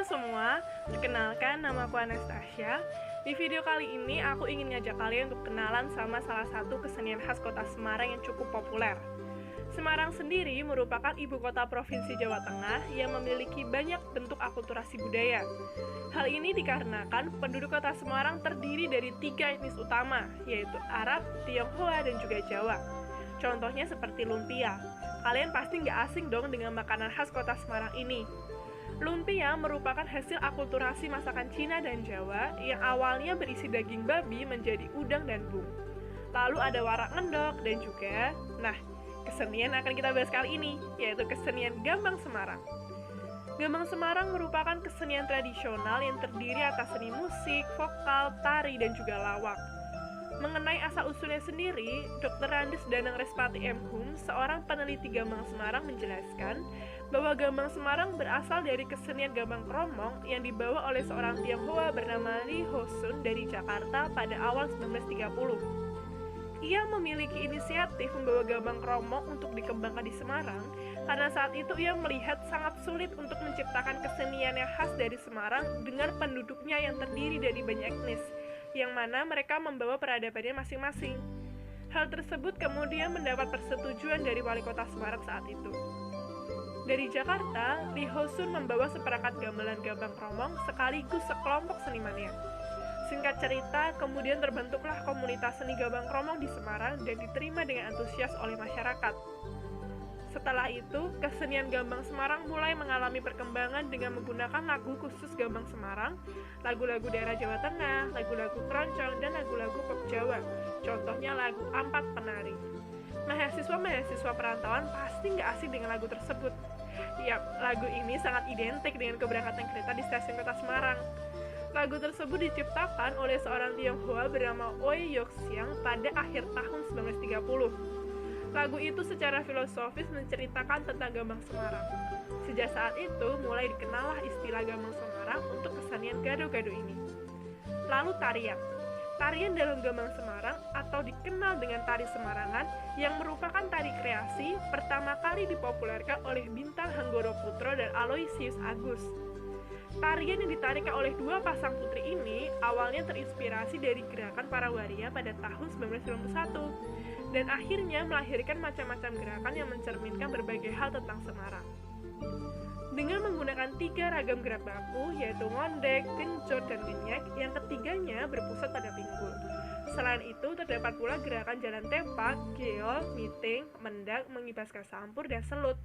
semua, perkenalkan nama aku Anastasia. Di video kali ini aku ingin ngajak kalian untuk kenalan sama salah satu kesenian khas kota Semarang yang cukup populer. Semarang sendiri merupakan ibu kota provinsi Jawa Tengah yang memiliki banyak bentuk akulturasi budaya. Hal ini dikarenakan penduduk kota Semarang terdiri dari 3 etnis utama, yaitu Arab, Tionghoa, dan juga Jawa. Contohnya seperti lumpia. Kalian pasti nggak asing dong dengan makanan khas kota Semarang ini. Lumpia merupakan hasil akulturasi masakan Cina dan Jawa yang awalnya berisi daging babi menjadi udang dan bung. Lalu ada warak ngendok dan juga, kesenian akan kita bahas kali ini, yaitu kesenian Gambang Semarang. Gambang Semarang merupakan kesenian tradisional yang terdiri atas seni musik, vokal, tari, dan juga lawak. Mengenai asal-usulnya sendiri, Dr. Andes Danang Respati M. Hum, seorang peneliti Gambang Semarang menjelaskan bahwa Gambang Semarang berasal dari kesenian Gambang Kromong yang dibawa oleh seorang Tionghoa bernama Li Hosun dari Jakarta pada awal 1930. Ia memiliki inisiatif membawa Gambang Kromong untuk dikembangkan di Semarang karena saat itu ia melihat sangat sulit untuk menciptakan kesenian yang khas dari Semarang dengan penduduknya yang terdiri dari banyak etnis, yang mana mereka membawa peradabannya masing-masing. Hal tersebut kemudian mendapat persetujuan dari wali kota Semarang saat itu. Dari Jakarta, Li Hosun membawa seperangkat gamelan Gambang Kromong sekaligus sekelompok senimannya. Singkat cerita, kemudian terbentuklah komunitas seni Gambang Kromong di Semarang dan diterima dengan antusias oleh masyarakat. Setelah itu, kesenian Gambang Semarang mulai mengalami perkembangan dengan menggunakan lagu khusus Gambang Semarang, lagu-lagu daerah Jawa Tengah, lagu-lagu keroncong, dan lagu-lagu pop Jawa. Contohnya lagu Ampat Penari. Mahasiswa-mahasiswa perantauan pasti nggak asing dengan lagu tersebut. Yap, lagu ini sangat identik dengan keberangkatan kereta di stasiun kota Semarang. Lagu tersebut diciptakan oleh seorang Tionghoa bernama Oi Yoxiang pada akhir tahun 1930. Lagu itu secara filosofis menceritakan tentang Gambang Semarang. Sejak saat itu, mulai dikenallah istilah Gambang Semarang untuk kesenian gado-gado ini. Lalu tarian. Tarian dalam Gambang Semarang atau dikenal dengan tari Semarangan yang merupakan tari kreasi pertama kali dipopulerkan oleh Bintang Hanggoro Putro dan Aloysius Agus. Tarian yang ditarikan oleh dua pasang putri ini awalnya terinspirasi dari gerakan para waria pada tahun 1991 dan akhirnya melahirkan macam-macam gerakan yang mencerminkan berbagai hal tentang Semarang. Dengan menggunakan 3 ragam gerak baku, yaitu ngondek, kencot, dan ngenyak, yang ketiganya berpusat pada pinggul. Selain itu, terdapat pula gerakan jalan tepak, geol, miting, mendak, mengibaskan sampur, dan selut.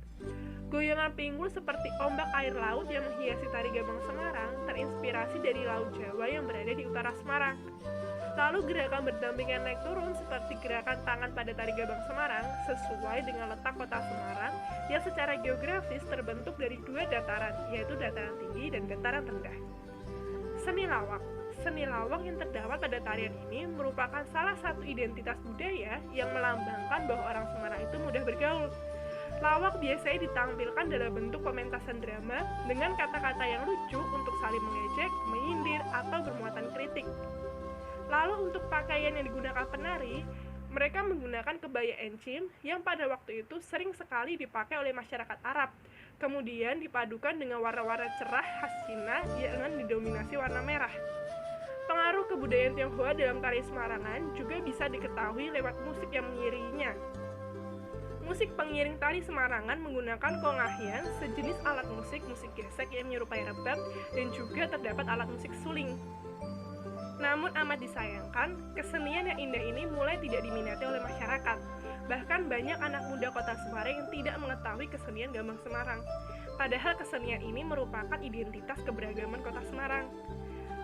Goyangan pinggul seperti ombak air laut yang menghiasi tari Gambang Semarang terinspirasi dari Laut Jawa yang berada di utara Semarang. Lalu gerakan berdampingan naik turun seperti gerakan tangan pada tari Gambang Semarang sesuai dengan letak kota Semarang yang secara geografis terbentuk dari 2 dataran, yaitu dataran tinggi dan dataran rendah. Seni lawak. Seni lawak yang terdapat pada tarian ini merupakan salah satu identitas budaya yang melambangkan bahwa orang Semarang itu mudah bergaul. Lawak biasanya ditampilkan dalam bentuk pementasan drama dengan kata-kata yang lucu untuk saling mengejek, menyindir, atau bermuatan kritik. Lalu untuk pakaian yang digunakan penari, mereka menggunakan kebaya encim yang pada waktu itu sering sekali dipakai oleh masyarakat Arab. Kemudian dipadukan dengan warna-warna cerah khas Cina yang didominasi warna merah. Pengaruh kebudayaan Tionghoa dalam tari Semarangan juga bisa diketahui lewat musik yang mengiringinya. Musik pengiring tari Semarangan menggunakan kongahian, sejenis alat musik gesek yang menyerupai rebab, dan juga terdapat alat musik suling. Namun amat disayangkan, kesenian yang indah ini mulai tidak diminati oleh masyarakat. Bahkan banyak anak muda kota Semarang yang tidak mengetahui kesenian Gambang Semarang. Padahal kesenian ini merupakan identitas keberagaman kota Semarang.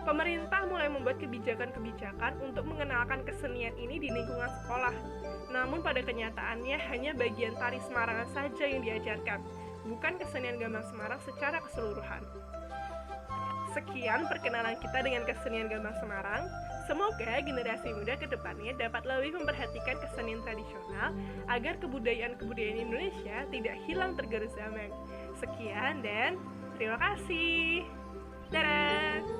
Pemerintah mulai membuat kebijakan-kebijakan untuk mengenalkan kesenian ini di lingkungan sekolah. Namun pada kenyataannya hanya bagian tari Semarangan saja yang diajarkan, bukan kesenian Gambang Semarang secara keseluruhan. Sekian perkenalan kita dengan kesenian Gambang Semarang. Semoga generasi muda ke depannya dapat lebih memperhatikan kesenian tradisional agar kebudayaan-kebudayaan Indonesia tidak hilang tergerus zaman. Sekian dan terima kasih. Dadah!